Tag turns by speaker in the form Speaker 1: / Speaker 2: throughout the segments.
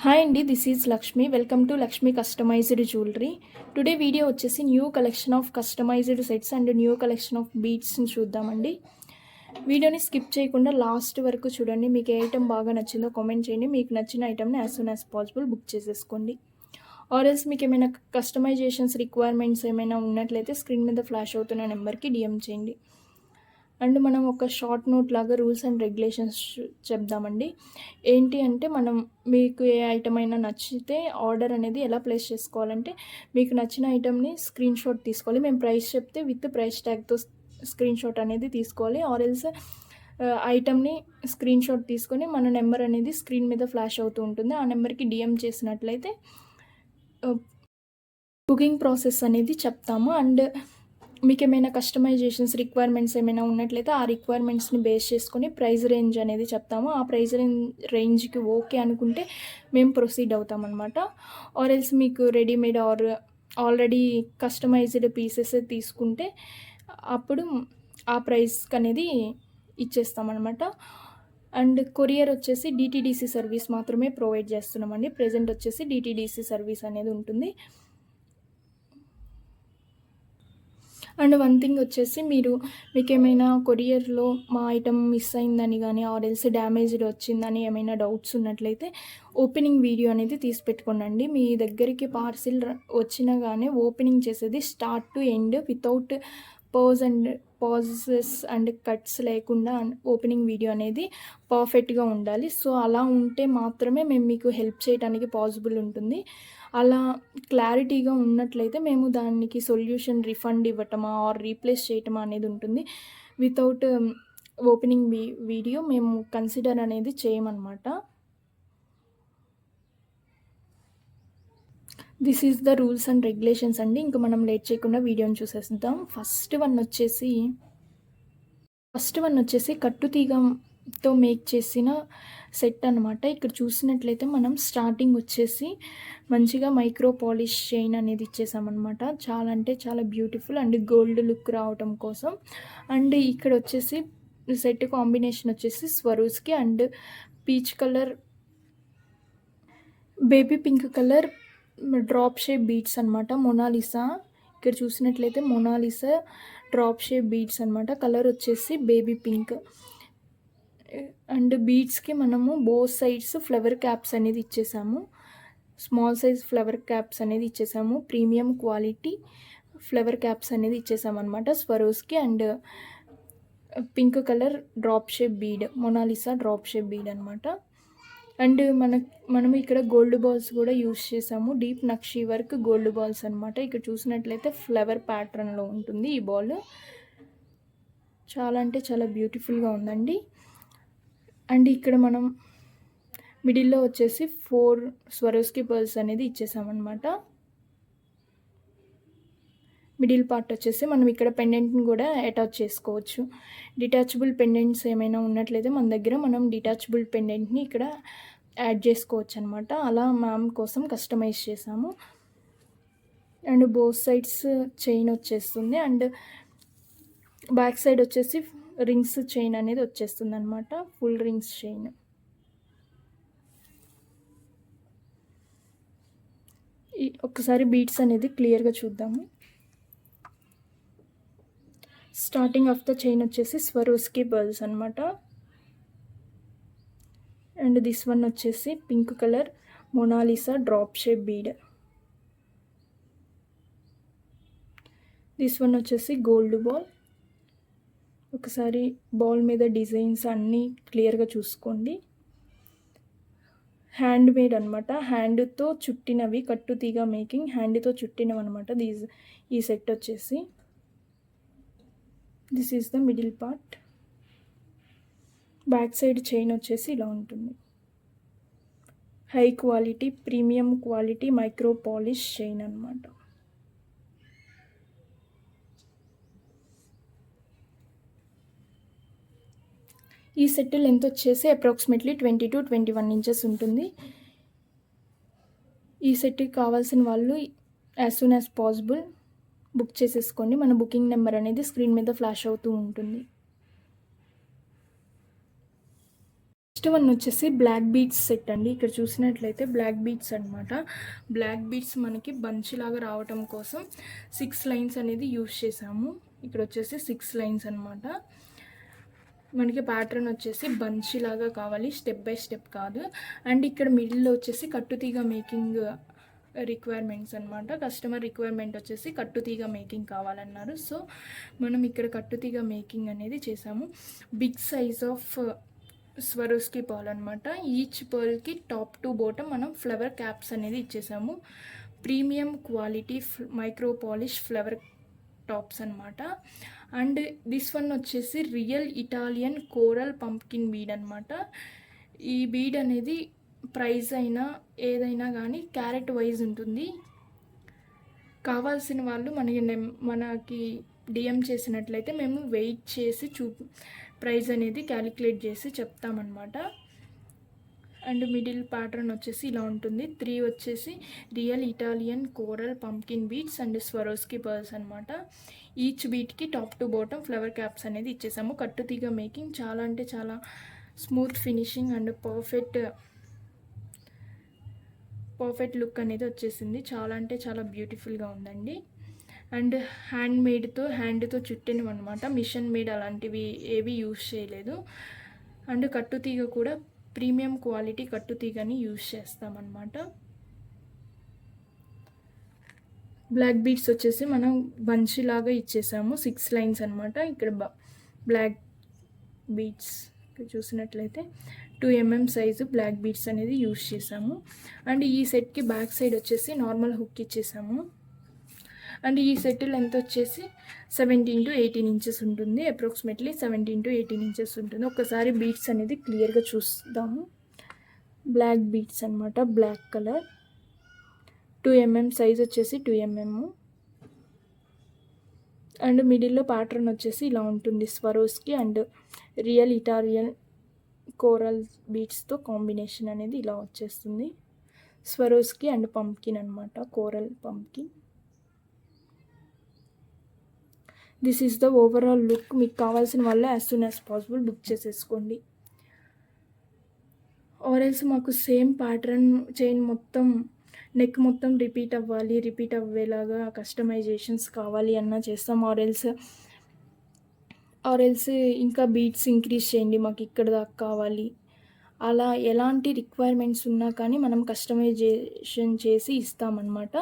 Speaker 1: Hi అండి, this is Lakshmi. Welcome to Lakshmi customized jewellery. Today video వచ్చేసి new collection of customized sets and new collection of బీడ్స్ని చూద్దామండి. వీడియోని skip చేయకుండా last వరకు చూడండి. మీకు ఏ ఐటమ్ బాగా నచ్చిందో కామెంట్ చేయండి. మీకు నచ్చిన ఐటమ్ని as soon as possible book చేసేసుకోండి. ఆర్ఎల్స్ మీకు ఏమైనా కస్టమైజేషన్స్ రిక్వైర్మెంట్స్ ఏమైనా ఉన్నట్లయితే స్క్రీన్ మీద ఫ్లాష్ అవుతున్న నెంబర్కి డిఎం చేయండి. అండ్ మనం ఒక షార్ట్ నోట్ లాగా రూల్స్ అండ్ రెగ్యులేషన్స్ చెప్దామండి. ఏంటి అంటే, మనం మీకు ఏ ఐటమ్ అయినా నచ్చితే ఆర్డర్ అనేది ఎలా ప్లేస్ చేసుకోవాలంటే, మీకు నచ్చిన ఐటమ్ని స్క్రీన్ షాట్ తీసుకోవాలి. మేము ప్రైస్ చెప్తే విత్ ప్రైస్ ట్యాగ్తో స్క్రీన్ షాట్ అనేది తీసుకోవాలి. ఆర్ఎల్స్ ఐటమ్ని స్క్రీన్ షాట్ తీసుకొని మన నెంబర్ అనేది స్క్రీన్ మీద ఫ్లాష్ అవుతూ ఉంటుంది. ఆ నెంబర్కి డిఎం చేసినట్లయితే బుకింగ్ ప్రాసెస్ అనేది చెప్తాము. అండ్ మీకు ఏమైనా కస్టమైజేషన్స్ రిక్వైర్మెంట్స్ ఏమైనా ఉన్నట్లయితే ఆ రిక్వైర్మెంట్స్ని బేస్ చేసుకొని ప్రైస్ రేంజ్ అనేది చెప్తాము. ఆ ప్రైస్ రేంజ్కి ఓకే అనుకుంటే మేము ప్రొసీడ్ అవుతాం అనమాట. ఆర్ ఎల్స్ మీకు readymade or already customized pieces తీసుకుంటే అప్పుడు ఆ ప్రైస్కి అనేది ఇచ్చేస్తామన్నమాట. అండ్ కొరియర్ వచ్చేసి డిటీడీసీ సర్వీస్ మాత్రమే ప్రొవైడ్ చేస్తున్నామండి. ప్రెజెంట్ వచ్చేసి డిటీడీసీ సర్వీస్ అనేది ఉంటుంది. అండ్ వన్ థింగ్ వచ్చేసి, మీకు ఏమైనా కొరియర్లో మా ఐటమ్ మిస్ అయిందని కానీ ఆర్ఎల్స్ డ్యామేజ్డ్ వచ్చిందని ఏమైనా డౌట్స్ ఉన్నట్లయితే ఓపెనింగ్ వీడియో అనేది తీసి పెట్టుకోండి. మీ దగ్గరికి పార్సిల్ వచ్చినా కానీ ఓపెనింగ్ చేసేది start to end without pauses and cuts లేకుండా ఓపెనింగ్ వీడియో అనేది పర్ఫెక్ట్గా ఉండాలి. సో అలా ఉంటే మాత్రమే మేము మీకు హెల్ప్ చేయడానికి పాసిబుల్ ఉంటుంది. అలా క్లారిటీగా ఉన్నట్లయితే మేము దానికి సొల్యూషన్ రిఫండ్ ఇవ్వటమా ఆర్ రీప్లేస్ చేయటమా అనేది ఉంటుంది. వితౌట్ ఓపెనింగ్ వీడియో మేము కన్సిడర్ అనేది చేయమన్నమాట. This is the rules and regulations అండి. ఇంకా మనం లేట్ చేయకుండా వీడియోని చూసేద్దాం. ఫస్ట్ వన్ వచ్చేసి కట్టుతీగతో మేక్ చేసిన సెట్ అనమాట. ఇక్కడ చూసినట్లయితే మనం స్టార్టింగ్ వచ్చేసి మంచిగా మైక్రో పాలిష్ చైన్ అనేది ఇచ్చేసామన్నమాట. చాలా అంటే చాలా బ్యూటిఫుల్ అండ్ గోల్డ్ లుక్ రావటం కోసం. అండ్ ఇక్కడ వచ్చేసి సెట్ కాంబినేషన్ వచ్చేసి Swarovski and peach colour, baby pink colour drop shape beads అనమాట. మొనాలిసా, ఇక్కడ చూసినట్లయితే మొనాలిసా డ్రాప్ షేప్ బీడ్స్ అనమాట. కలర్ వచ్చేసి బేబీ పింక్. అండ్ బీడ్స్కి మనము బోత్ సైడ్స్ ఫ్లవర్ క్యాప్స్ అనేది ఇచ్చేసాము. స్మాల్ సైజ్ ఫ్లవర్ క్యాప్స్ అనేది ఇచ్చేసాము. ప్రీమియం క్వాలిటీ ఫ్లవర్ క్యాప్స్ అనేది ఇచ్చేసామన్నమాట Swarovski. And pink colour drop shape bead, Mona Lisa drop shape bead అనమాట. అండ్ మనం ఇక్కడ గోల్డ్ బాల్స్ కూడా యూస్ చేసాము. డీప్ నక్షి వర్క్ గోల్డ్ బాల్స్ అనమాట. ఇక్కడ చూసినట్లయితే ఫ్లవర్ ప్యాటర్న్లో ఉంటుంది ఈ బాల్. చాలా అంటే చాలా బ్యూటిఫుల్గా ఉందండి. అండ్ ఇక్కడ మనం మిడిల్లో వచ్చేసి 4 స్వరోస్కి పర్ల్స్ అనేది ఇచ్చేసామన్నమాట. మిడిల్ పార్ట్ వచ్చేసి మనం ఇక్కడ పెండెంట్ని కూడా అటాచ్ చేసుకోవచ్చు. డిటాచబుల్ పెండెంట్స్ ఏమైనా ఉన్నట్లయితే మన దగ్గర మనం డిటాచబుల్ పెండెంట్ని ఇక్కడ యాడ్ చేసుకోవచ్చు అనమాట. అలా మ్యామ్ కోసం కస్టమైజ్ చేసాము. అండ్ బోత్ సైడ్స్ చైన్ వచ్చేస్తుంది. అండ్ బ్యాక్ సైడ్ వచ్చేసి రింగ్స్ చైన్ అనేది వచ్చేస్తుంది అనమాట. Full rings chain. ఒక్కసారి బీడ్స్ అనేది క్లియర్గా చూద్దాము. స్టార్టింగ్ ఆఫ్ ద చైన్ వచ్చేసి స్వరోస్కి పర్ల్స్ అనమాట. అండ్ దిస్ వన్ వచ్చేసి pink colour Mona Lisa drop shape bead. This one వచ్చేసి గోల్డ్ బాల్. ఒకసారి బాల్ మీద డిజైన్స్ అన్నీ క్లియర్గా చూసుకోండి. హ్యాండ్ మేడ్ అనమాట. హ్యాండ్తో చుట్టినవి, కట్టుతీగ మేకింగ్ హ్యాండ్తో చుట్టినవి అనమాట. ఈ సెట్ వచ్చేసి this is the middle part. Back side chain వచ్చేసి ఇలా ఉంటుంది. High quality premium quality micro polish chain అనమాట. ఈ సెట్ లెంత్ వచ్చేసి అప్రాక్సిమేట్లీ 20 to 21 ఇంచెస్ ఉంటుంది. ఈ సెట్కి కావాల్సిన వాళ్ళు as soon as possible book చేసేసుకోండి. మన బుకింగ్ నెంబర్ అనేది స్క్రీన్ మీద ఫ్లాష్ అవుతూ ఉంటుంది. నెక్స్ట్ వన్ వచ్చేసి బ్లాక్ బీడ్స్ సెట్ అండి. ఇక్కడ చూసినట్లయితే బ్లాక్ బీడ్స్ అనమాట. బ్లాక్ బీడ్స్ మనకి బంచ్ లాగా రావటం కోసం 6 లైన్స్ అనేది యూజ్ చేసాము. ఇక్కడ వచ్చేసి 6 లైన్స్ అనమాట. మనకి ప్యాటర్న్ వచ్చేసి బంచ్ లాగా కావాలి, స్టెప్ బై స్టెప్ కాదు. అండ్ ఇక్కడ మిడిల్లో వచ్చేసి కట్టుతీగ మేకింగ్ రిక్వైర్మెంట్స్ అనమాట. కస్టమర్ రిక్వైర్మెంట్ వచ్చేసి కట్టుతీగ మేకింగ్ కావాలన్నారు. సో మనం ఇక్కడ కట్టుతీగ మేకింగ్ అనేది చేసాము. Big size of Swarovski pearl అనమాట. ఈచ్ పర్ల్కి టాప్ టు బాటమ్ మనం ఫ్లవర్ క్యాప్స్ అనేది ఇచ్చేసాము. Premium quality micro polish flower tops అనమాట. అండ్ దిస్ వన్ వచ్చేసి real Italian coral pumpkin bead అనమాట. ఈ బీడ్ అనేది ప్రైస్ అయినా ఏదైనా కానీ క్యారెట్ వైజ్ ఉంటుంది. కావాల్సిన వాళ్ళు మనకి డిఎం చేసినట్లయితే మేము వెయిట్ చేసి ప్రైస్ అనేది క్యాలిక్యులేట్ చేసి చెప్తామన్నమాట. అండ్ మిడిల్ ప్యాటర్న్ వచ్చేసి ఇలా ఉంటుంది. 3 వచ్చేసి real Italian coral pumpkin beads and Swarovski pearls అనమాట. ఈచ్ బీట్కి top to bottom flower caps అనేది ఇచ్చేసాము. కట్టుతీగ మేకింగ్ చాలా అంటే చాలా smooth finishing and perfect look అనేది వచ్చేసింది. చాలా అంటే చాలా బ్యూటిఫుల్గా ఉందండి. అండ్ హ్యాండ్తో చుట్టినవి అనమాట. మిషన్ మేడ్ అలాంటివి ఏవి యూజ్ చేయలేదు. అండ్ కట్టుతీగ కూడా ప్రీమియం క్వాలిటీ కట్టుతీగని యూజ్ చేస్తామన్నమాట. బ్లాక్ బీడ్స్ వచ్చేసి మనం బంచ్ లాగా ఇచ్చేసాము. 6 లైన్స్ అనమాట. ఇక్కడ బ్లాక్ బీడ్స్ చూసినట్లయితే 2 mm సైజు బ్లాక్ బీడ్స్ అనేది యూజ్ చేసాము. అండ్ ఈ సెట్కి బ్యాక్ సైడ్ వచ్చేసి నార్మల్ హుక్ ఇచ్చేసాము. అండ్ ఈ సెట్ లెంత్ వచ్చేసి 17 to 18 ఇంచెస్ ఉంటుంది. అప్రాక్సిమేట్లీ 17 to 18 ఇంచెస్ ఉంటుంది. ఒకసారి బీడ్స్ అనేది క్లియర్గా చూద్దాము. బ్లాక్ బీడ్స్ అనమాట, బ్లాక్ కలర్. 2 mm సైజ్ వచ్చేసి 2 mm. అండ్ మిడిల్లో ప్యాటర్న్ వచ్చేసి ఇలా ఉంటుంది. Swarovski and real Italian coral బీడ్స్తో కాంబినేషన్ అనేది ఇలా వచ్చేస్తుంది. స్వరోస్కి అండ్ పంప్కిన్ అనమాట, coral pumpkin. This is the overall look. మీకు కావాల్సిన వల్ల as soon as possible book చేసేసుకోండి. ఆరెల్స్ మాకు సేమ్ ప్యాటర్న్ చైన్ మొత్తం నెక్ మొత్తం రిపీట్ అవ్వేలాగా కస్టమైజేషన్స్ కావాలి అన్నా చేస్తాం. ఆరెల్స్ ఇంకా బీట్స్ ఇంక్రీజ్ చేయండి, మాకు ఇక్కడ దాకా కావాలి, అలా ఎలాంటి రిక్వైర్మెంట్స్ ఉన్నా కానీ మనం కస్టమైజేషన్ చేసి ఇస్తామన్నమాట.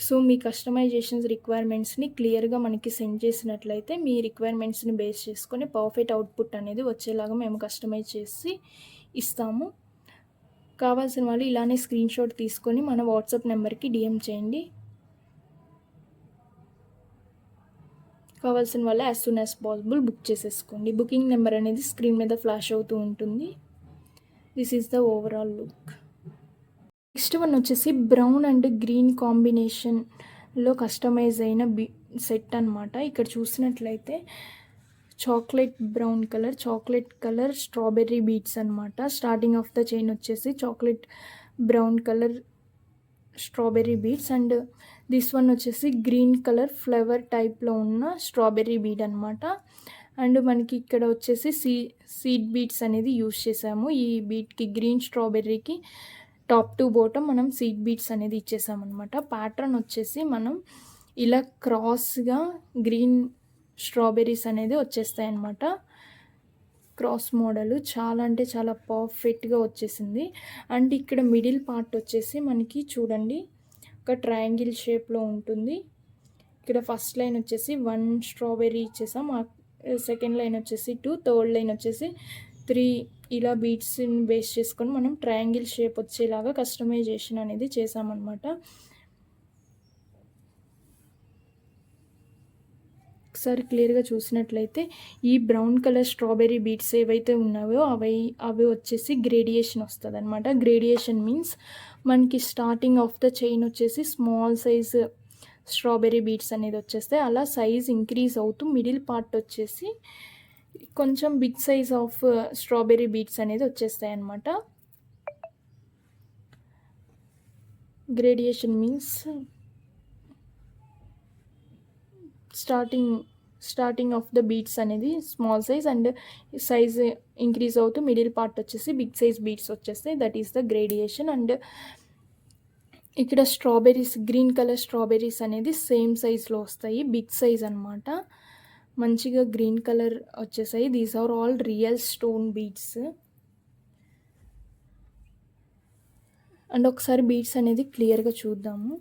Speaker 1: సో మీ కస్టమైజేషన్స్ రిక్వైర్మెంట్స్ని క్లియర్గా మనకి సెండ్ చేసినట్లయితే మీ రిక్వైర్మెంట్స్ని బేస్ చేసుకొని పర్ఫెక్ట్ అవుట్పుట్ అనేది వచ్చేలాగా మేము కస్టమైజ్ చేసి ఇస్తాము. కావాల్సిన వాళ్ళు ఇలానే స్క్రీన్ షాట్ తీసుకొని మన వాట్సాప్ నెంబర్కి డిఎం చేయండి. కావాల్సిన వాళ్ళు as soon as possible book చేసేసుకోండి. బుకింగ్ నెంబర్ అనేది స్క్రీన్ మీద ఫ్లాష్ అవుతూ ఉంటుంది. This is the overall look. Next one వచ్చేసి బ్రౌన్ అండ్ గ్రీన్ కాంబినేషన్లో కస్టమైజ్ అయిన సెట్ అనమాట. ఇక్కడ చూసినట్లయితే chocolate brown colour strawberry beads అనమాట. స్టార్టింగ్ ఆఫ్ ద చైన్ వచ్చేసి chocolate brown colour strawberry beads. And this one వచ్చేసి గ్రీన్ కలర్ ఫ్లవర్ టైప్లో ఉన్న స్ట్రాబెర్రీ బీడ్ అనమాట. అండ్ మనకి ఇక్కడ వచ్చేసి సీడ్ బీడ్స్ అనేది యూజ్ చేసాము. ఈ బీడ్కి గ్రీన్ స్ట్రాబెర్రీకి టాప్ టు బాటమ్ మనం సీడ్ బీడ్స్ అనేది ఇచ్చేసామన్నమాట. ప్యాటర్న్ వచ్చేసి మనం ఇలా క్రాస్గా గ్రీన్ స్ట్రాబెర్రీస్ అనేది వచ్చేస్తాయి అన్నమాట. క్రాస్ మోడల్ చాలా అంటే చాలా పర్ఫెక్ట్గా వచ్చేసింది. అండ్ ఇక్కడ మిడిల్ పార్ట్ వచ్చేసి మనకి చూడండి ఒక ట్రయాంగిల్ షేప్లో ఉంటుంది. ఇక్కడ ఫస్ట్ లైన్ వచ్చేసి 1 స్ట్రాబెర్రీ ఇచ్చేసాం, సెకండ్ లైన్ వచ్చేసి 2, థర్డ్ లైన్ వచ్చేసి 3. ఇలా బీడ్స్ని బేస్ చేసుకొని మనం ట్రయాంగిల్ షేప్ వచ్చేలాగా కస్టమైజేషన్ అనేది చేసామన్నమాట. ఒకసారి క్లియర్గా చూసినట్లయితే ఈ బ్రౌన్ కలర్ స్ట్రాబెర్రీ బీడ్స్ ఏవైతే ఉన్నాయో అవి వచ్చేసి గ్రేడియేషన్ వస్తుంది అనమాట. గ్రేడియేషన్ మీన్స్ మనకి స్టార్టింగ్ ఆఫ్ ద చైన్ వచ్చేసి స్మాల్ సైజ్ స్ట్రాబెర్రీ బీడ్స్ అనేది వచ్చేస్తాయి. అలా సైజ్ ఇంక్రీజ్ అవుతూ మిడిల్ పార్ట్ వచ్చేసి కొంచెం big size of strawberry beads అనేది వచ్చేస్తాయి అన్నమాట. Gradation means starting starting of the beads అనేది small size and size increase అవుతూ మిడిల్ పార్ట్ వచ్చేసి బిగ్ సైజ్ బీడ్స్ వచ్చేస్తాయి. That is the gradation. And ఇక్కడ స్ట్రాబెర్రీస్, గ్రీన్ కలర్ స్ట్రాబెర్రీస్ అనేది same సైజ్లో వస్తాయి, బిగ్ సైజ్ అనమాట. మంచిగా గ్రీన్ కలర్ వచ్చేసాయి. These are all real stone beads. And ఒకసారి బీడ్స్ అనేది క్లియర్గా చూద్దాము.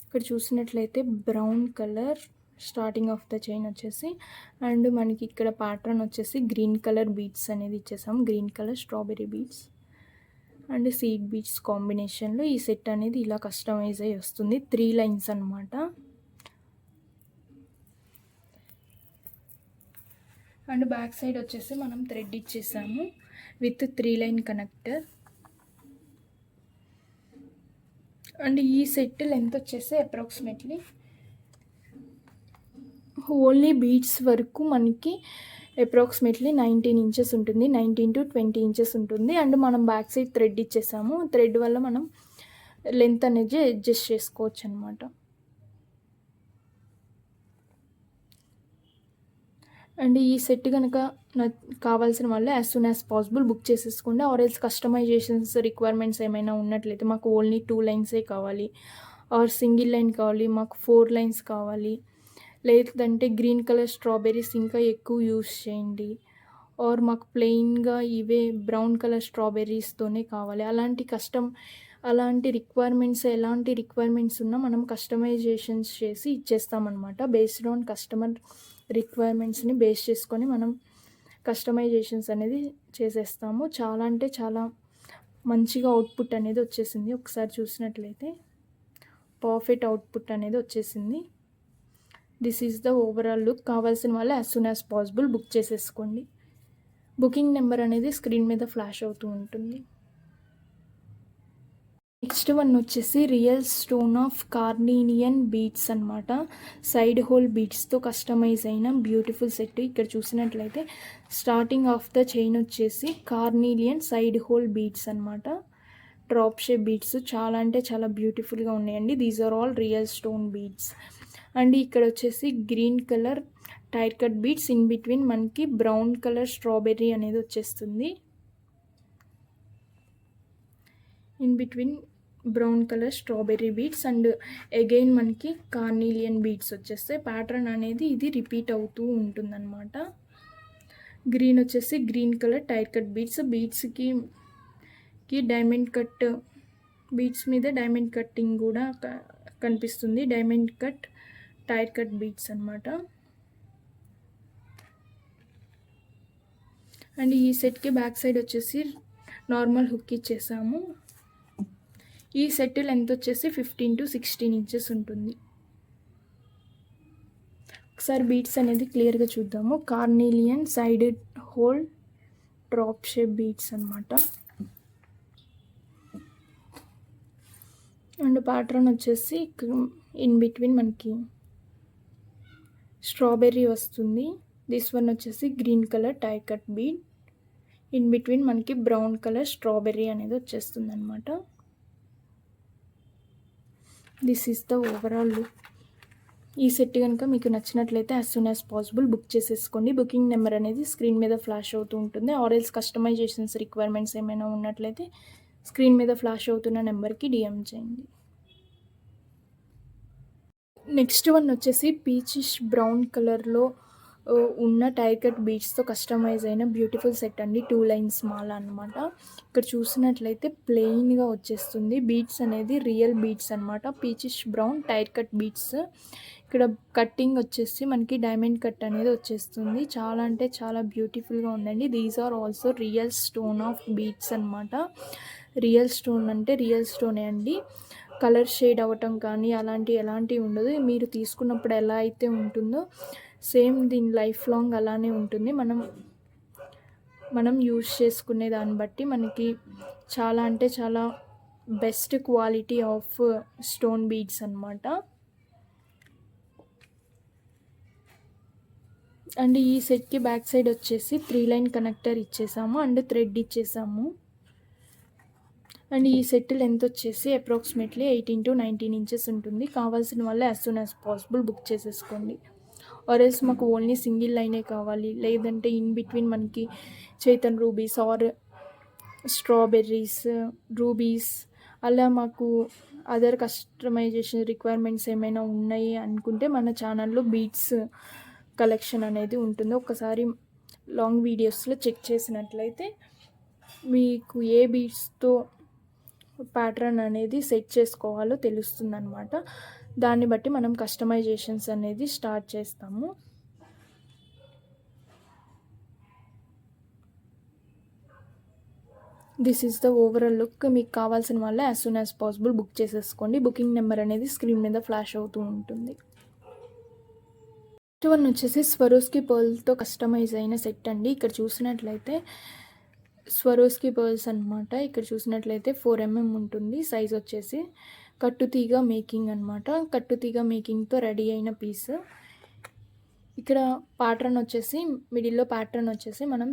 Speaker 1: ఇక్కడ చూసినట్లయితే brown colour starting of the chain వచ్చేసి, అండ్ మనకి ఇక్కడ ప్యాటర్న్ వచ్చేసి గ్రీన్ కలర్ బీడ్స్ అనేది ఇచ్చేసాం, green colour strawberry beads and seed beads కాంబినేషన్లో ఈ సెట్ అనేది ఇలా కస్టమైజ్ అయ్యి వస్తుంది. 3 లైన్స్ అనమాట. అండ్ బ్యాక్ సైడ్ వచ్చేసి మనం థ్రెడ్ ఇచ్చేసాము విత్ 3 లైన్ కనెక్టర్. అండ్ ఈ సెట్ లెంత్ వచ్చేసి అప్రాక్సిమేట్లీ ఓన్లీ బీడ్స్ వరకు మనకి అప్రాక్సిమేట్లీ 19 ఇంచెస్ ఉంటుంది, 19 to 20 ఇంచెస్ ఉంటుంది. అండ్ మనం బ్యాక్ సైడ్ థ్రెడ్ ఇచ్చేసాము. థ్రెడ్ వల్ల మనం లెంత్ అనేది అడ్జస్ట్ చేసుకోవచ్చు అనమాట. అండ్ ఈ సెట్ కనుక కావాల్సిన వాళ్ళు as soon as possible book చేసేసుకోండి. ఆర్ ఎల్స్ కస్టమైజేషన్స్ రిక్వైర్మెంట్స్ ఏమైనా ఉన్నట్లయితే మాకు ఓన్లీ 2 లైన్సే కావాలి, ఆర్ సింగిల్ లైన్ కావాలి, మాకు 4 లైన్స్ కావాలి, లేదంటే గ్రీన్ కలర్ స్ట్రాబెర్రీస్ ఇంకా ఎక్కువ యూస్ చేయండి, ఆర్ మాకు ప్లెయిన్గా ఇవే బ్రౌన్ కలర్ స్ట్రాబెర్రీస్తోనే కావాలి, అలాంటి ఎలాంటి రిక్వైర్మెంట్స్ ఉన్నా మనం కస్టమైజేషన్స్ చేసి ఇచ్చేస్తామన్నమాట. బేస్డ్ ఆన్ కస్టమర్ రిక్వైర్మెంట్స్ని బేస్ చేసుకొని మనం కస్టమైజేషన్స్ అనేది చేసేస్తాము. చాలా అంటే చాలా మంచిగా అవుట్పుట్ అనేది వచ్చేసింది. ఒకసారి చూసినట్లయితే పర్ఫెక్ట్ అవుట్పుట్ అనేది వచ్చేసింది. This is the overall look. కావాల్సిన వాళ్ళు as soon as possible book చేసేసుకోండి. బుకింగ్ నెంబర్ అనేది స్క్రీన్ మీద ఫ్లాష్ అవుతూ ఉంటుంది. నెక్స్ట్ వన్ వచ్చేసి real stone of carnelian beads అనమాట. సైడ్ హోల్ బీడ్స్తో కస్టమైజ్ అయిన బ్యూటిఫుల్ సెట్. ఇక్కడ చూసినట్లయితే స్టార్టింగ్ ఆఫ్ ద చైన్ వచ్చేసి కార్నీలియన్ సైడ్ హోల్ బీడ్స్ అనమాట. డ్రాప్ షేప్ బీడ్స్ చాలా అంటే చాలా బ్యూటిఫుల్గా ఉన్నాయండి. These are all real stone beads. And ఇక్కడ వచ్చేసి green colour tyre cut beads, in between మనకి బ్రౌన్ కలర్ స్ట్రాబెర్రీ అనేది వచ్చేస్తుంది. In between brown colour strawberry beads and again మనకి కార్నీలియన్ బీడ్స్ వచ్చేస్తాయి. ప్యాటర్న్ అనేది ఇది రిపీట్ అవుతూ ఉంటుందన్నమాట. గ్రీన్ వచ్చేసి green colour tyre cut beads, బీడ్స్కి డైమండ్ కట్, బీడ్స్ మీద డైమండ్ కట్టింగ్ కూడా కనిపిస్తుంది. Diamond cut tyre cut beads అనమాట. అండ్ ఈ సెట్కి బ్యాక్ సైడ్ వచ్చేసి నార్మల్ హుక్ ఇచ్చేసాము. ఈ సెట్ లెంత్ వచ్చేసి 15 to 16 ఇంచెస్ ఉంటుంది. ఒకసారి బీడ్స్ అనేది క్లియర్గా చూద్దాము. Carnelian side hole drop shape beads అనమాట. అండ్ ప్యాటర్న్ వచ్చేసి ఇన్ బిట్వీన్ మనకి స్ట్రాబెర్రీ వస్తుంది. దిస్ వన్ వచ్చేసి green colour tie cut bead, in between మనకి బ్రౌన్ కలర్ స్ట్రాబెర్రీ అనేది వచ్చేస్తుంది అనమాట. This is the overall look. ఈ సెట్ కనుక మీకు నచ్చినట్లయితే as soon as possible book చేసేసుకోండి. బుకింగ్ నెంబర్ అనేది స్క్రీన్ మీద ఫ్లాష్ అవుతూ ఉంటుంది. ఆర్ ఎల్స్ కస్టమైజేషన్స్ రిక్వైర్మెంట్స్ ఏమైనా ఉన్నట్లయితే స్క్రీన్ మీద ఫ్లాష్ అవుతున్న నెంబర్కి డిఎం చేయండి. నెక్స్ట్ వన్ వచ్చేసి పీచిష్ బ్రౌన్ కలర్లో ఉన్న టైర్ కట్ బీడ్స్తో కస్టమైజ్ అయిన బ్యూటిఫుల్ సెట్ అండి. 2 లైన్స్ మాల అనమాట. ఇక్కడ చూసినట్లయితే ప్లెయిన్గా వచ్చేస్తుంది. బీడ్స్ అనేది రియల్ బీడ్స్ అనమాట. Peachish brown tyre cut beads. ఇక్కడ కట్టింగ్ వచ్చేసి మనకి డైమండ్ కట్ అనేది వచ్చేస్తుంది. చాలా అంటే చాలా బ్యూటిఫుల్గా ఉందండి. These are also real stone of beads అనమాట. రియల్ స్టోన్ అంటే రియల్ స్టోనే అండి. కలర్ షేడ్ అవ్వటం కానీ ఎలాంటివి ఉండదు. మీరు తీసుకున్నప్పుడు ఎలా అయితే ఉంటుందో సేమ్ దీని లైఫ్ లాంగ్ అలానే ఉంటుంది. మనం యూజ్ చేసుకునే దాన్ని బట్టి మనకి చాలా అంటే చాలా best quality of stone beads అనమాట. అండ్ ఈ సెట్కి బ్యాక్ సైడ్ వచ్చేసి 3 లైన్ కనెక్టర్ ఇచ్చేసాము అండ్ థ్రెడ్ ఇచ్చేసాము. అండ్ ఈ సెట్ లెంత్ వచ్చేసి అప్రాక్సిమేట్లీ 18 to 19 ఇంచెస్ ఉంటుంది. కావాల్సిన వాళ్ళు as soon as possible book చేసేసుకోండి. ఆర్ఎల్స్ మాకు ఓన్లీ సింగిల్ లైనే కావాలి, లేదంటే ఇన్ బిట్వీన్ మనకి చైతన్ రూబీస్ ఆర్ స్ట్రాబెర్రీస్, రూబీస్ అలా మాకు అదర్ కస్టమైజేషన్ రిక్వైర్మెంట్స్ ఏమైనా ఉన్నాయి అనుకుంటే మన ఛానల్లో బీట్స్ కలెక్షన్ అనేది ఉంటుంది. ఒకసారి లాంగ్ వీడియోస్లో చెక్ చేసినట్లయితే మీకు ఏ బీట్స్తో ప్యాటర్న్ అనేది సెట్ చేసుకోవాలో తెలుస్తుంది అనమాట. దాన్ని బట్టి మనం కస్టమైజేషన్స్ అనేది స్టార్ట్ చేస్తాము. This is the overall look. మీకు కావాల్సిన వల్ల as soon as possible book చేసేసుకోండి. బుకింగ్ నెంబర్ అనేది స్క్రీన్ మీద ఫ్లాష్ అవుతూ ఉంటుంది. నెక్స్ట్ వన్ వచ్చేసి స్వరోస్కి పర్ల్తో కస్టమైజ్ అయిన సెట్ అండి. ఇక్కడ చూసినట్లయితే స్వరోస్కి పర్ల్స్ అనమాట. ఇక్కడ చూసినట్లయితే 4mm ఉంటుంది. సైజ్ వచ్చేసి కట్టుతీగ మేకింగ్ అనమాట. కట్టుతీగ మేకింగ్తో రెడీ అయిన పీస్. ఇక్కడ ప్యాటర్న్ వచ్చేసి మిడిల్లో ప్యాటర్న్ వచ్చేసి మనం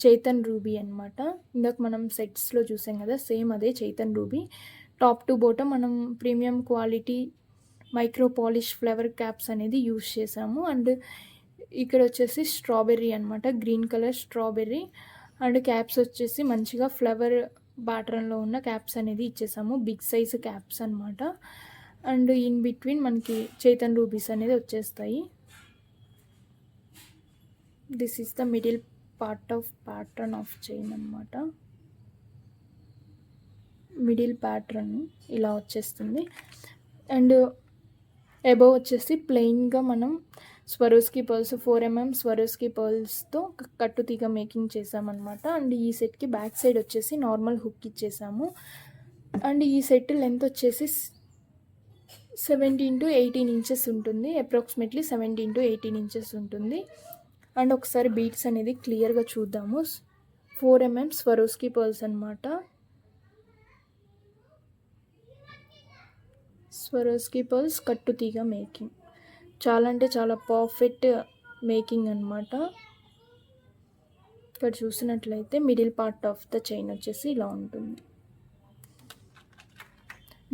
Speaker 1: చైతన్ రూబీ అనమాట. ఇందాక మనం సెట్స్లో చూసాం కదా, సేమ్ అదే చైతన్ రూబీ. టాప్ టు బాటమ్ మనం premium quality micro polish flower caps అనేది యూజ్ చేసాము. అండ్ ఇక్కడ వచ్చేసి స్ట్రాబెర్రీ అనమాట, green colour strawberry. And caps వచ్చేసి మంచిగా ఫ్లవర్ ప్యాటర్న్లో ఉన్న క్యాప్స్ అనేది ఇచ్చేసాము, బిగ్ సైజ్ క్యాప్స్ అనమాట. అండ్ ఇన్ బిట్వీన్ మనకి చైతన్ రూబీస్ అనేది వచ్చేస్తాయి. This is the middle part of pattern of chain అనమాట. మిడిల్ ప్యాటర్న్ ఇలా వచ్చేస్తుంది. అండ్ అబోవ్ వచ్చేసి ప్లెయిన్గా మనం Swarovski pearls 4mm Swarovski పర్ల్స్తో కట్టుతీగ making చేసామన్నమాట. అండ్ ఈ సెట్కి బ్యాక్ సైడ్ వచ్చేసి నార్మల్ హుక్ ఇచ్చేసాము. అండ్ ఈ సెట్ లెంత్ వచ్చేసి 17 to 18 ఇంచెస్ ఉంటుంది. అప్రాక్సిమేట్లీ 17 to 18 ఇంచెస్ ఉంటుంది. అండ్ ఒకసారి బీట్స్ అనేది క్లియర్గా చూద్దాము. 4mm స్వరోస్కి పర్ల్స్ అనమాట. స్వరోస్కి పర్ల్స్ కట్టుతీగ మేకింగ్ చాలా అంటే చాలా పర్ఫెక్ట్ మేకింగ్ అనమాట. ఇక్కడ చూసినట్లయితే middle part of the chain వచ్చేసి ఇలా ఉంటుంది.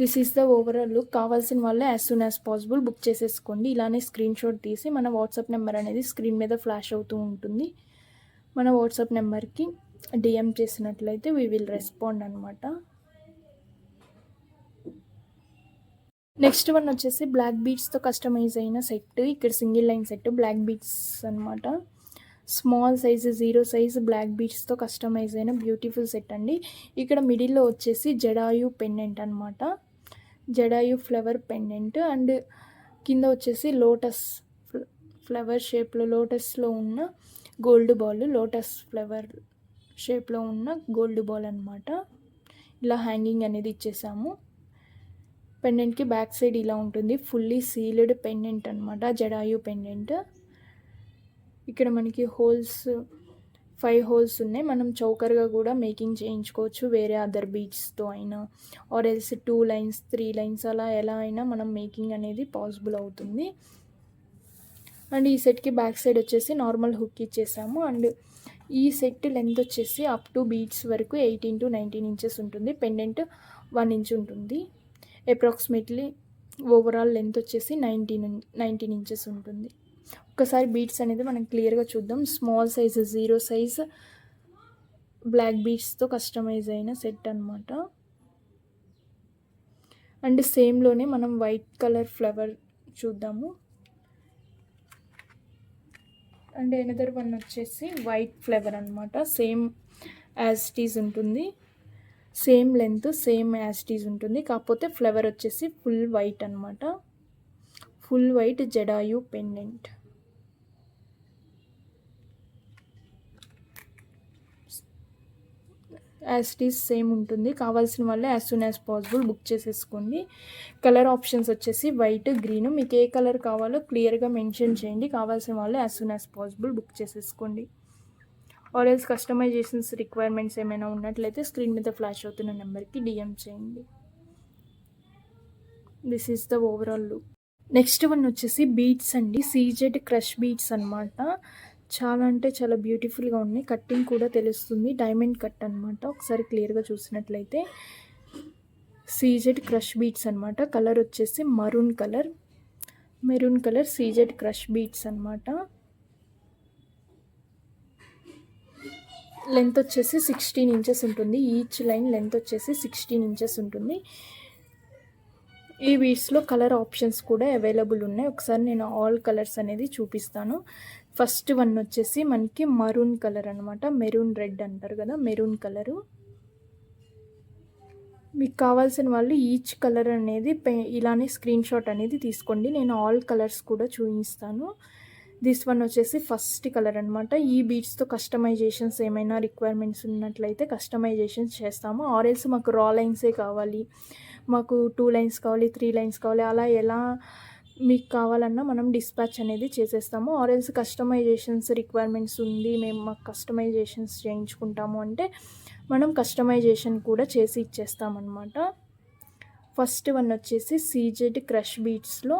Speaker 1: This is the overall look. కావాల్సిన వాళ్ళు as soon as possible book చేసేసుకోండి. ఇలానే స్క్రీన్ షాట్ తీసి మన వాట్సాప్ నెంబర్ అనేది స్క్రీన్ మీద ఫ్లాష్ అవుతూ ఉంటుంది. మన వాట్సాప్ నెంబర్కి డిఎం చేసినట్లయితే వీ విల్ రెస్పాండ్ అనమాట. నెక్స్ట్ వన్ వచ్చేసి బ్లాక్ బీట్స్తో కస్టమైజ్ అయిన సెట్. ఇక్కడ single line set black beads అనమాట. స్మాల్ సైజ్ 0 సైజ్ బ్లాక్ బీట్స్తో కస్టమైజ్ అయిన బ్యూటిఫుల్ సెట్ అండి. ఇక్కడ మిడిల్లో వచ్చేసి జడాయు పెండెంట్ అనమాట, జడాయు ఫ్లవర్ పెండెంట్. అండ్ కింద వచ్చేసి లోటస్ ఫ్లవర్ షేప్లో లోటస్లో ఉన్న గోల్డ్ బాల్, లోటస్ ఫ్లవర్ షేప్లో ఉన్న గోల్డ్ బాల్ అనమాట. ఇలా హ్యాంగింగ్ అనేది ఇచ్చేసాము. పెండెంట్కి బ్యాక్ సైడ్ ఇలా ఉంటుంది. ఫుల్లీ సీల్డ్ పెండెంట్ అనమాట, జడాయు పెండెంట్. ఇక్కడ మనకి హోల్స్ 5 హోల్స్ ఉన్నాయి. మనం చౌకర్గా కూడా మేకింగ్ చేయించుకోవచ్చు వేరే అదర్ బీడ్స్తో అయినా, ఆర్ ఎల్స్ 2 లైన్స్ 3 లైన్స్ అలా ఎలా అయినా మనం మేకింగ్ అనేది పాసిబుల్ అవుతుంది. అండ్ ఈ సెట్కి బ్యాక్ సైడ్ వచ్చేసి నార్మల్ హుక్ ఇచ్చేసాము. అండ్ ఈ సెట్ లెంత్ వచ్చేసి అప్ టు బీడ్స్ వరకు 18 to 19 ఇంచెస్ ఉంటుంది. పెండెంట్ 1 ఇంచ్ ఉంటుంది. అప్రాక్సిమేట్లీ ఓవరాల్ లెంత్ వచ్చేసి 19 ఇంచెస్ ఉంటుంది. ఒకసారి బీట్స్ అనేది మనం క్లియర్గా చూద్దాం. స్మాల్ సైజ్ 0 సైజ్ బ్లాక్ బీట్స్తో కస్టమైజ్ అయిన సెట్ అనమాట. అండ్ సేమ్లోనే మనం వైట్ కలర్ ఫ్లవర్ చూద్దాము. అండ్ ఎనదర్ వన్ వచ్చేసి వైట్ ఫ్లవర్ అనమాట. సేమ్ యాజ్ ఇట్ ఈజ్ ఉంటుంది, same length same as it is ఉంటుంది. కాకపోతే ఫ్లవర్ వచ్చేసి ఫుల్ వైట్ అనమాట, full white Jatayu pendant. As it is same ఉంటుంది. కావాల్సిన వాళ్ళే as soon as possible book చేసేసుకోండి. కలర్ ఆప్షన్స్ వచ్చేసి వైట్, గ్రీన్. మీకు ఏ కలర్ కావాలో క్లియర్గా మెన్షన్ చేయండి. కావాల్సిన వాళ్ళు as soon as possible book చేసేసుకోండి. ఆర్ ఎల్స్ కస్టమైజేషన్స్ రిక్వైర్మెంట్స్ ఏమైనా ఉన్నట్లయితే స్క్రీన్ మీద ఫ్లాష్ అవుతున్న నెంబర్కి డిఎం చేయండి. This is the overall look. Next one వచ్చేసి బీట్స్ అండి, సీజెడ్ క్రష్ బీట్స్ అనమాట. చాలా అంటే చాలా బ్యూటిఫుల్గా ఉన్నాయి. కట్టింగ్ కూడా తెలుస్తుంది, డైమండ్ కట్ అనమాట. ఒకసారి క్లియర్గా చూసినట్లయితే సీజెడ్ క్రష్ బీట్స్ అనమాట. కలర్ వచ్చేసి maroon colour CZ crush beads అనమాట. లెంత్ వచ్చేసి 16 ఇంచెస్ ఉంటుంది. ఈచ్ లైన్ లెంత్ వచ్చేసి 16 ఇంచెస్ ఉంటుంది. ఈ బీడ్స్లో కలర్ ఆప్షన్స్ కూడా అవైలబుల్ ఉన్నాయి. ఒకసారి నేను ఆల్ కలర్స్ అనేది చూపిస్తాను. ఫస్ట్ వన్ వచ్చేసి మనకి మరూన్ కలర్ అనమాట. మెరూన్ రెడ్ అంటారు కదా, మెరూన్ కలరు. మీకు కావాల్సిన వాళ్ళు ఈచ్ కలర్ అనేది ఇలానే స్క్రీన్ షాట్ అనేది తీసుకోండి. నేను ఆల్ కలర్స్ కూడా చూపిస్తాను. దిస్ వన్ వచ్చేసి ఫస్ట్ కలర్ అనమాట. ఈ బీడ్స్తో కస్టమైజేషన్స్ ఏమైనా రిక్వైర్మెంట్స్ ఉన్నట్లయితే కస్టమైజేషన్స్ చేస్తాము. ఆర్ఎల్స్ మాకు రా లైన్సే కావాలి, మాకు 2 లైన్స్ కావాలి, 3 లైన్స్ కావాలి, అలా ఎలా మీకు కావాలన్నా మనం డిస్పాచ్ అనేది చేసేస్తాము. ఆర్ఎల్స్ కస్టమైజేషన్స్ రిక్వైర్మెంట్స్ ఉంది, మేము మాకు కస్టమైజేషన్స్ చేయించుకుంటాము అంటే మనం కస్టమైజేషన్ కూడా చేసి ఇచ్చేస్తామన్నమాట. ఫస్ట్ వన్ వచ్చేసి సీజెడ్ క్రష్ బీడ్స్లో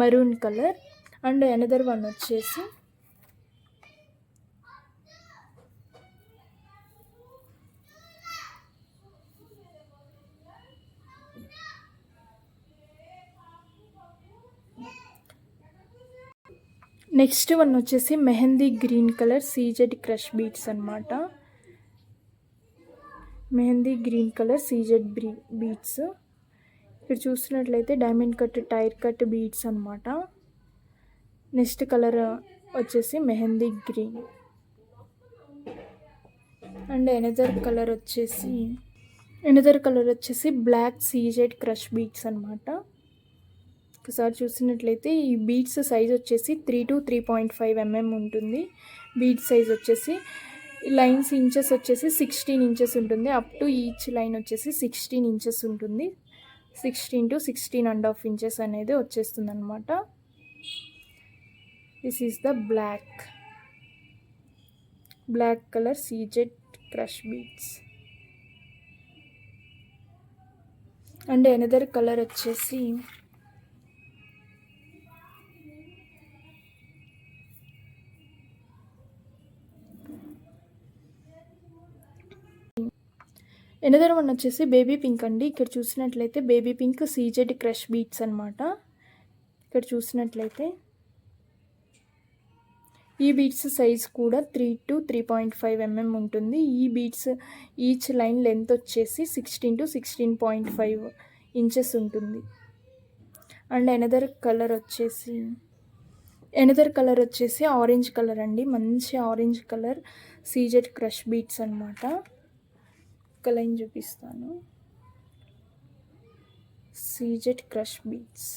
Speaker 1: maroon colour. And another one వచ్చేసి నెక్స్ట్ వన్ వచ్చేసి mehndi green colour CZ crush beads అనమాట. Mehndi green colour CZ beads. ఇక్కడ చూసినట్లయితే diamond cut, tyre cut beads అనమాట. నెక్స్ట్ కలర్ వచ్చేసి mehndi green. And another colour వచ్చేసి బ్లాక్ సీజెడ్ క్రష్ బీడ్స్ అనమాట. ఒకసారి చూసినట్లయితే ఈ బీడ్స్ సైజ్ వచ్చేసి 3 to 3.5 mm ఉంటుంది. బీడ్ సైజ్ వచ్చేసి లైన్స్ ఇంచెస్ వచ్చేసి 16 ఇంచెస్ ఉంటుంది. అప్ టు ఈచ్ లైన్ వచ్చేసి 16 ఇంచెస్ ఉంటుంది. 16 to 16.5 ఇంచెస్ అనేది వచ్చేస్తుంది అనమాట. This is the black colour CZ crush beads. And another colour వచ్చేసి ఎనదర్ వన్ వచ్చేసి బేబీ పింక్ అండి. ఇక్కడ చూసినట్లయితే baby pink CZ crush beads అనమాట. ఇక్కడ చూసినట్లయితే ఈ బీడ్స్ సైజ్ కూడా 3 to 3.5 mm ఉంటుంది. ఈ బీడ్స్ ఈచ్ లైన్ లెంత్ వచ్చేసి 16 to 16.5 ఇంచెస్ ఉంటుంది. అండ్ ఎనదర్ కలర్ వచ్చేసి ఆరెంజ్ కలర్ అండి. మంచి orange colour CZ crush beads అనమాట. ఒక లైన్ చూపిస్తాను. CZ crush beads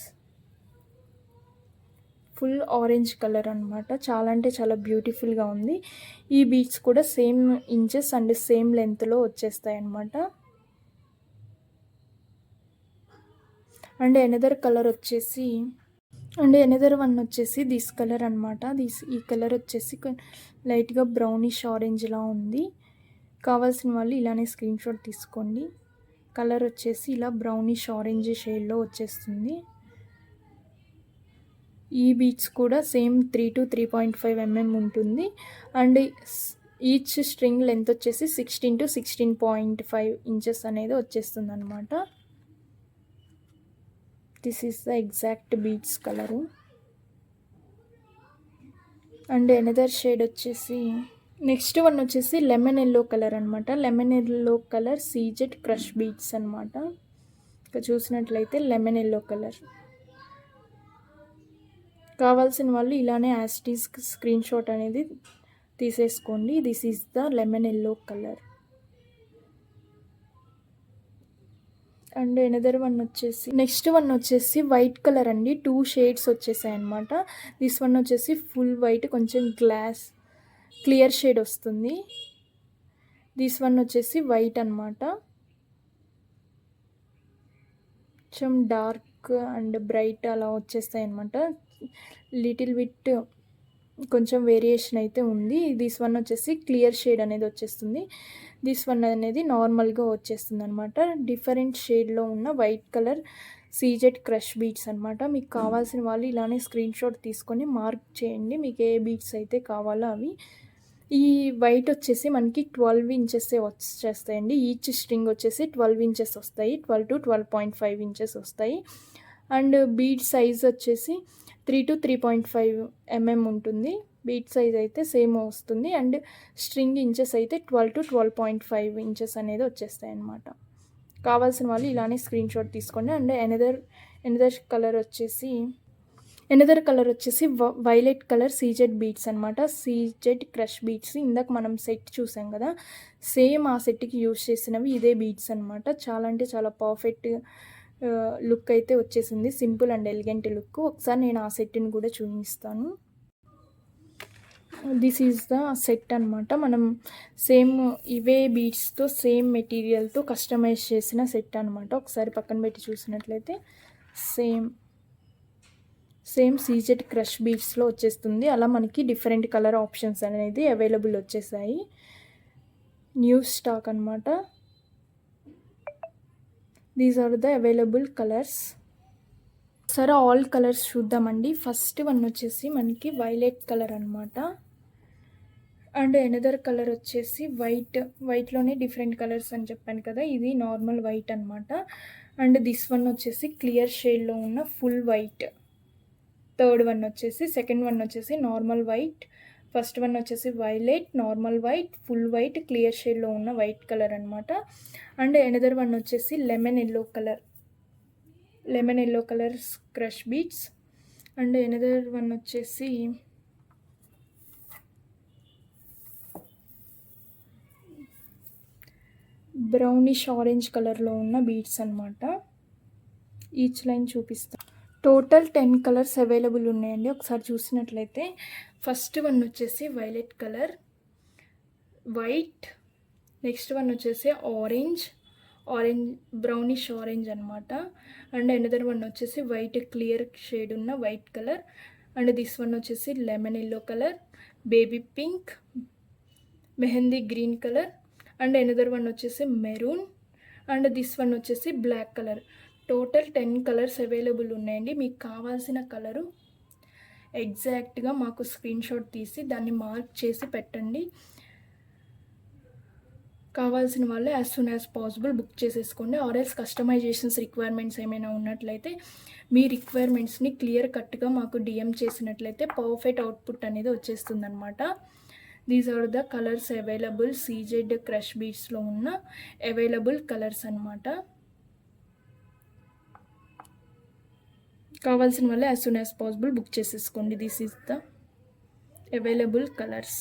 Speaker 1: full orange colour అనమాట. చాలా అంటే చాలా బ్యూటిఫుల్గా ఉంది. ఈ బీడ్స్ కూడా సేమ్ ఇంచెస్ అండ్ సేమ్ లెంత్లో వచ్చేస్తాయి అన్నమాట. అండ్ ఎనదర్ వన్ వచ్చేసి దిస్ కలర్ అనమాట. ఈ కలర్ వచ్చేసి లైట్గా బ్రౌనిష్ ఆరెంజ్లా ఉంది. కావాల్సిన వాళ్ళు ఇలానే స్క్రీన్ షాట్ తీసుకోండి. కలర్ వచ్చేసి ఇలా బ్రౌనిష్ ఆరెంజ్ షేడ్లో వచ్చేస్తుంది. ఈ బీడ్స్ కూడా సేమ్ 3 to 3.5 mm ఉంటుంది. అండ్ ఈచ్ స్ట్రింగ్ లెంత్ వచ్చేసి 16 to 16.5 ఇంచెస్ అనేది వచ్చేస్తుంది అనమాట. This is the exact beads colour. And another shade వచ్చేసి నెక్స్ట్ వన్ వచ్చేసి లెమన్ ఎల్లో కలర్ అనమాట. Lemon yellow colour CZ crush beads అనమాట. ఇక్కడ చూసినట్లయితే లెమన్ ఎల్లో కలర్. కావాల్సిన వాళ్ళు ఇలానే యాస్టీస్ స్క్రీన్ షాట్ అనేది తీసేసుకోండి. This is the lemon yellow colour. And another one వచ్చేసి నెక్స్ట్ వన్ వచ్చేసి వైట్ కలర్ అండి. 2 షేడ్స్ వచ్చేసాయి అనమాట. దిస్ వన్ వచ్చేసి ఫుల్ వైట్, కొంచెం క్లియర్ షేడ్ వస్తుంది. దిస్ వన్ వచ్చేసి వైట్ అనమాట. కొంచెం డార్క్ అండ్ బ్రైట్ అలా వచ్చేస్తాయి అనమాట. లిటిల్ బిట్ కొంచెం వేరియేషన్ అయితే ఉంది. దిస్ వన్ వచ్చేసి క్లియర్ షేడ్ అనేది వచ్చేస్తుంది. దిస్ వన్ అనేది నార్మల్గా వచ్చేస్తుంది అనమాట. డిఫరెంట్ షేడ్లో ఉన్న white colour CZ crush beads అనమాట. మీకు కావాల్సిన వాళ్ళు ఇలానే స్క్రీన్ షాట్ తీసుకొని మార్క్ చేయండి మీకు ఏ బీడ్స్ అయితే కావాలో అవి. ఈ వైట్ వచ్చేసి మనకి 12 ఇంచెస్ వచ్చేస్తాయండి. ఈచ్ స్ట్రింగ్ వచ్చేసి 12 ఇంచెస్ వస్తాయి. 12 to 12.5 ఇంచెస్ వస్తాయి. అండ్ బీడ్ సైజ్ వచ్చేసి 3 to 3.5 mm ఉంటుంది. బీడ్ సైజ్ అయితే సేమ్ వస్తుంది. అండ్ స్ట్రింగ్ ఇంచెస్ అయితే 12 to 12.5 ఇంచెస్ అనేది వచ్చేస్తాయి అన్నమాట. కావాల్సిన వాళ్ళు ఇలానే స్క్రీన్ షాట్ తీసుకోండి. అండ్ ఎనదర్ కలర్ వచ్చేసి వైలెట్ కలర్ సీజెడ్ బీడ్స్ అనమాట. సీజెడ్ క్రష్ బీడ్స్ ఇందాక మనం సెట్ చూసాం కదా, సేమ్ ఆ సెట్కి యూజ్ చేసినవి ఇదే బీడ్స్ అనమాట. చాలా అంటే చాలా పర్ఫెక్ట్ లుక్ అయితే వచ్చేసింది. Simple and elegant look. ఒకసారి నేను ఆ సెట్ని కూడా చూపిస్తాను. దిస్ ఈజ్ ద సెట్ అనమాట. మనం సేమ్ ఇవే బీడ్స్తో సేమ్ మెటీరియల్తో కస్టమైజ్ చేసిన సెట్ అనమాట. ఒకసారి పక్కన పెట్టి చూసినట్లయితే సేమ్ సీజెడ్ క్రష్ బీడ్స్లో వచ్చేస్తుంది. అలా మనకి డిఫరెంట్ కలర్ ఆప్షన్స్ అనేది అవైలబుల్ వచ్చేసాయి. న్యూ స్టాక్ అనమాట. These are the available colours. సరే ఆల్ కలర్స్ చూద్దామండి. ఫస్ట్ వన్ వచ్చేసి మనకి వైలెట్ కలర్ అనమాట. అండ్ ఎనదర్ కలర్ వచ్చేసి వైట్లోనే డిఫరెంట్ కలర్స్ అని చెప్పాను కదా, ఇది నార్మల్ వైట్ అనమాట. అండ్ దిస్ వన్ వచ్చేసి క్లియర్ షేడ్లో ఉన్న ఫుల్ వైట్. థర్డ్ వన్ వచ్చేసి, సెకండ్ వన్ వచ్చేసి నార్మల్ వైట్. ఫస్ట్ వన్ వచ్చేసి violet, normal white, full white, clear షేడ్లో ఉన్న వైట్ కలర్ అనమాట. అండ్ ఎనదర్ వన్ వచ్చేసి lemon yellow colour crush beads. And another one వచ్చేసి బ్రౌనిష్ ఆరెంజ్ కలర్లో ఉన్న బీడ్స్ అనమాట. ఈచ్ లైన్ చూపిస్తాను. టోటల్ 10 కలర్స్ అవైలబుల్ ఉన్నాయండి. ఒకసారి చూసినట్లయితే ఫస్ట్ వన్ వచ్చేసి violet colour, white, next one వచ్చేసి ఆరెంజ్ బ్రౌనిష్ ఆరెంజ్ అనమాట. అండ్ అనదర్ వన్ వచ్చేసి వైట్ క్లియర్ షేడ్ ఉన్న white colour. And this one వచ్చేసి lemon yellow colour, baby pink, mehndi green colour. And another one వచ్చేసి maroon. And this one వచ్చేసి black colour. Total 10 colours available ఉన్నాయండి. మీకు కావాల్సిన colour ఎగ్జాక్ట్గా మాకు స్క్రీన్ షాట్ తీసి దాన్ని మార్క్ చేసి పెట్టండి. కావాల్సిన వాళ్ళు as soon as possible book చేసేసుకోండి. ఆర్ఎల్స్ కస్టమైజేషన్స్ రిక్వైర్మెంట్స్ ఏమైనా ఉన్నట్లయితే మీ రిక్వైర్మెంట్స్ని క్లియర్ కట్గా మాకు డిఎం చేసినట్లయితే పర్ఫెక్ట్ అవుట్పుట్ అనేది వచ్చేస్తుంది అనమాట. These are the colours available. CZ crush బీడ్స్లో ఉన్న అవైలబుల్ కలర్స్ అనమాట. కావాల్సిన వల్ల as soon as possible book చేసేసుకోండి. This is the available colours.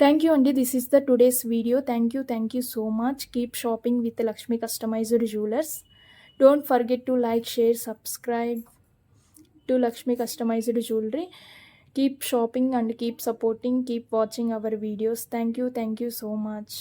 Speaker 1: Thank you అండి. This is the today's video. Thank you so much. Keep shopping with Lakshmi customized jewellers. Don't forget to like, share, subscribe to Lakshmi customized jewellery. Keep shopping and keep supporting, keep watching our videos. Thank you so much.